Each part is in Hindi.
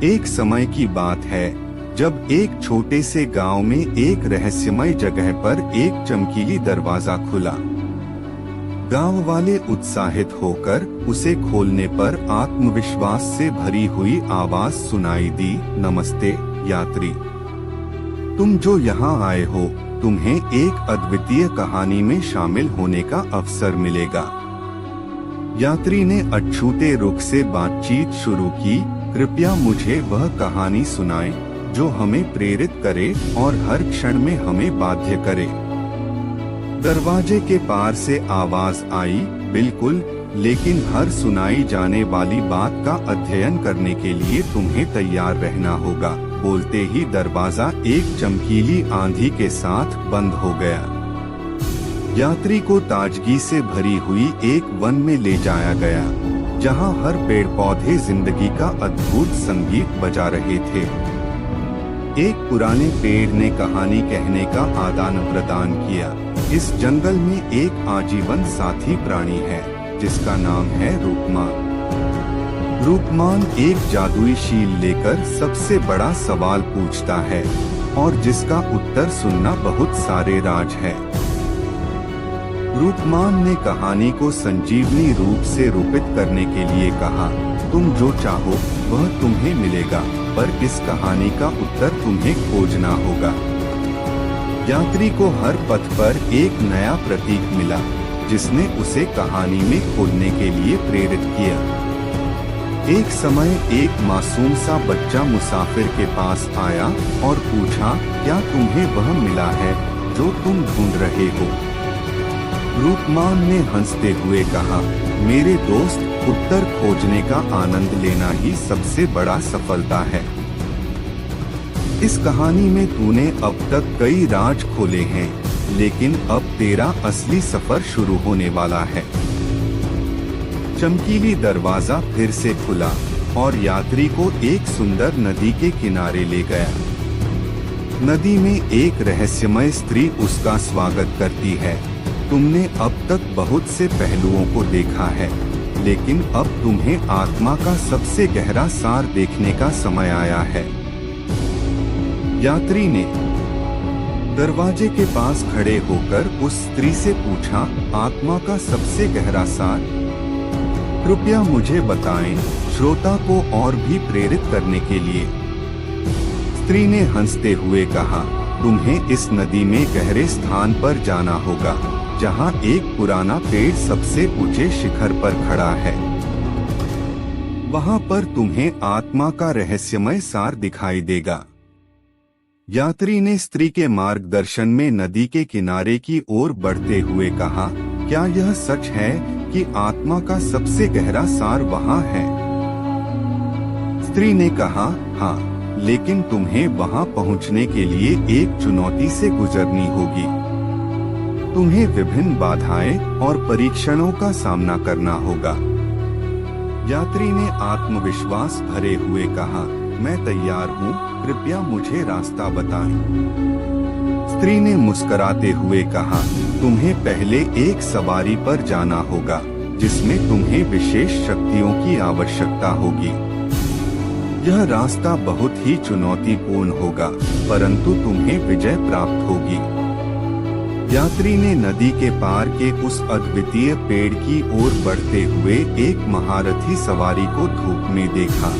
एक समय की बात है जब एक छोटे से गांव में एक रहस्यमय जगह पर एक चमकीली दरवाजा खुला। गांव वाले उत्साहित होकर उसे खोलने पर आत्मविश्वास से भरी हुई आवाज सुनाई दी, नमस्ते यात्री, तुम जो यहाँ आए हो, तुम्हें एक अद्वितीय कहानी में शामिल होने का अवसर मिलेगा। यात्री ने अछूते रुख से बातचीत शुरू की, कृपया मुझे वह कहानी सुनाएं जो हमें प्रेरित करे और हर क्षण में हमें बाध्य करे। दरवाजे के पार से आवाज आई, बिल्कुल, लेकिन हर सुनाई जाने वाली बात का अध्ययन करने के लिए तुम्हें तैयार रहना होगा। बोलते ही दरवाजा एक चमकीली आंधी के साथ बंद हो गया। यात्री को ताजगी से भरी हुई एक वन में ले जाया गया, जहां हर पेड़ पौधे जिंदगी का अद्भुत संगीत बजा रहे थे। एक पुराने पेड़ ने कहानी कहने का आदान प्रदान किया। इस जंगल में एक आजीवन साथी प्राणी है जिसका नाम है रूपमान। रूपमान एक जादुई शील लेकर सबसे बड़ा सवाल पूछता है और जिसका उत्तर सुनना बहुत सारे राज है। रूपमान ने कहानी को संजीवनी रूप से रूपित करने के लिए कहा, तुम जो चाहो वह तुम्हें मिलेगा, पर इस कहानी का उत्तर तुम्हें खोजना होगा। यात्री को हर पथ पर एक नया प्रतीक मिला जिसने उसे कहानी में खोलने के लिए प्रेरित किया। एक समय एक मासूम सा बच्चा मुसाफिर के पास आया और पूछा, क्या तुम्हें वह मिला है जो तुम ढूंढ रहे हो? रूपमान ने हंसते हुए कहा, मेरे दोस्त, उत्तर खोजने का आनंद लेना ही सबसे बड़ा सफलता है। इस कहानी में तूने अब तक कई राज खोले हैं, लेकिन अब तेरा असली सफर शुरू होने वाला है। चमकीली दरवाजा फिर से खुला और यात्री को एक सुंदर नदी के किनारे ले गया। नदी में एक रहस्यमय स्त्री उसका स्वागत करती है। तुमने अब तक बहुत से पहलुओं को देखा है, लेकिन अब तुम्हें आत्मा का सबसे गहरा सार देखने का समय आया है। यात्री ने दरवाजे के पास खड़े होकर उस स्त्री से पूछा, आत्मा का सबसे गहरा सार? कृपया मुझे बताएं, श्रोता को और भी प्रेरित करने के लिए। स्त्री ने हंसते हुए कहा, तुम्हें इस नदी में गहरे स्थान पर जाना होगा, जहां एक पुराना पेड़ सबसे ऊंचे शिखर पर खड़ा है। वहां पर तुम्हें आत्मा का रहस्यमय सार दिखाई देगा। यात्री ने स्त्री के मार्गदर्शन में नदी के किनारे की ओर बढ़ते हुए कहा, क्या यह सच है कि आत्मा का सबसे गहरा सार वहां है? स्त्री ने कहा, हाँ, लेकिन तुम्हें वहां पहुंचने के लिए एक चुनौती से गुजरनी होगी। तुम्हें विभिन्न बाधाएं और परीक्षणों का सामना करना होगा। यात्री ने आत्मविश्वास भरे हुए कहा, मैं तैयार हूँ, कृपया मुझे रास्ता बताएं। स्त्री ने मुस्कुराते हुए कहा, तुम्हें पहले एक सवारी पर जाना होगा, जिसमें तुम्हें विशेष शक्तियों की आवश्यकता होगी। यह रास्ता बहुत ही चुनौतीपूर्ण होगा, परंतु तुम्हें विजय प्राप्त होगी। यात्री ने नदी के पार के उस अद्वितीय पेड़ की ओर बढ़ते हुए एक महारथी सवारी को धूप में देखा।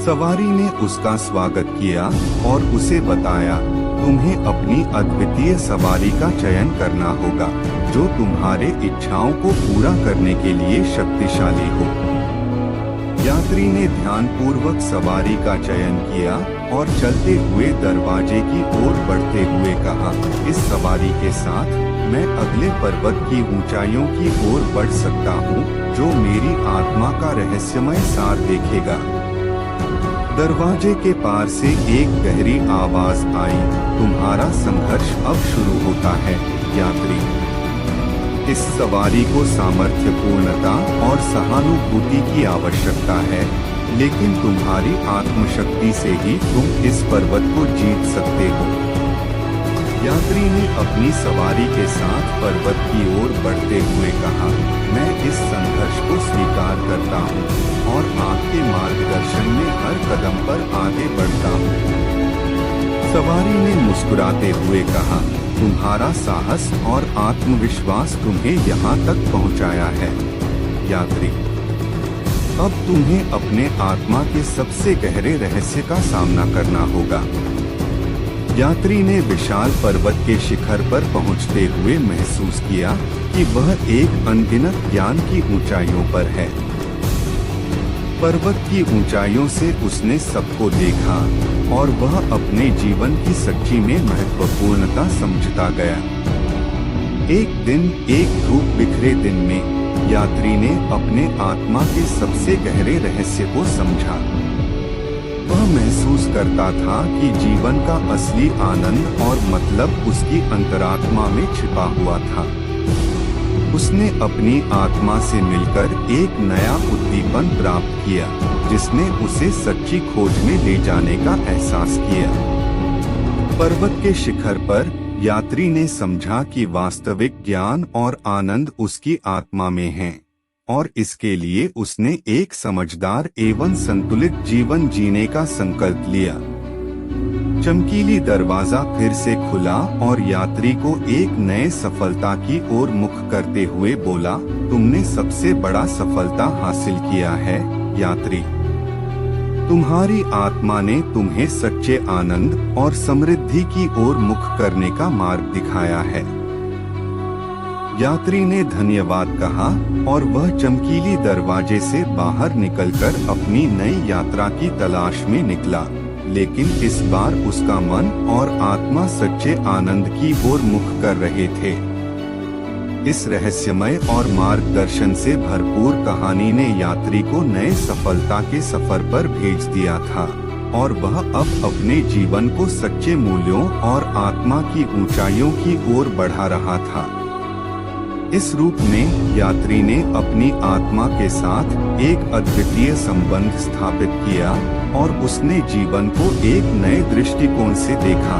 सवारी ने उसका स्वागत किया और उसे बताया, तुम्हें अपनी अद्वितीय सवारी का चयन करना होगा, जो तुम्हारे इच्छाओं को पूरा करने के लिए शक्तिशाली हो। यात्री ने ध्यानपूर्वक सवारी का चयन किया और चलते हुए दरवाजे की ओर बढ़ते हुए कहा, इस सवारी के साथ मैं अगले पर्वत की ऊंचाइयों की ओर बढ़ सकता हूँ, जो मेरी आत्मा का रहस्यमय सार देखेगा। दरवाजे के पार से एक गहरी आवाज आई, तुम्हारा संघर्ष अब शुरू होता है यात्री। इस सवारी को सामर्थ्य, पूर्णता और सहानुभूति की आवश्यकता है, लेकिन तुम्हारी आत्मशक्ति से ही तुम इस पर्वत को जीत सकते हो। यात्री ने अपनी सवारी के साथ पर्वत की ओर बढ़ते हुए कहा, मैं इस संघर्ष को स्वीकार करता हूँ और आपके मार्गदर्शन में हर सवारी ने मुस्कुराते हुए कहा, तुम्हारा साहस और आत्मविश्वास तुम्हें यहाँ तक पहुँचाया है। यात्री, अब तुम्हें अपने आत्मा के सबसे गहरे रहस्य का सामना करना होगा। यात्री ने विशाल पर्वत के शिखर पर पहुंचते हुए महसूस किया कि वह एक अनगिनत ज्ञान की ऊंचाइयों पर है। पर्वत की ऊंचाइयों से उसने सबको देखा और वह अपने जीवन की सच्ची में महत्वपूर्णता समझता गया। एक दिन, एक धूप बिखरे दिन में यात्री ने अपने आत्मा के सबसे गहरे रहस्य को समझा। वह महसूस करता था कि जीवन का असली आनंद और मतलब उसकी अंतरात्मा में छिपा हुआ था। उसने अपनी आत्मा से मिलकर एक नया उद्दीपन प्राप्त किया, जिसने उसे सच्ची खोज में ले जाने का एहसास किया। पर्वत के शिखर पर यात्री ने समझा कि वास्तविक ज्ञान और आनंद उसकी आत्मा में है, और इसके लिए उसने एक समझदार एवं संतुलित जीवन जीने का संकल्प लिया। चमकीली दरवाजा फिर से खुला और यात्री को एक नए सफलता की ओर मुख करते हुए बोला, तुमने सबसे बड़ा सफलता हासिल किया है यात्री। तुम्हारी आत्मा ने तुम्हें सच्चे आनंद और समृद्धि की ओर मुख करने का मार्ग दिखाया है। यात्री ने धन्यवाद कहा और वह चमकीली दरवाजे से बाहर निकलकर अपनी नई यात्रा की तलाश में निकला, लेकिन इस बार उसका मन और आत्मा सच्चे आनंद की ओर मुख कर रहे थे। इस रहस्यमय और मार्गदर्शन से भरपूर कहानी ने यात्री को नए सफलता के सफर पर भेज दिया था, और वह अब अपने जीवन को सच्चे मूल्यों और आत्मा की ऊंचाइयों की ओर बढ़ा रहा था। इस रूप में यात्री ने अपनी आत्मा के साथ एक अद्वितीय संबंध स्थापित किया और उसने जीवन को एक नए दृष्टिकोण से देखा।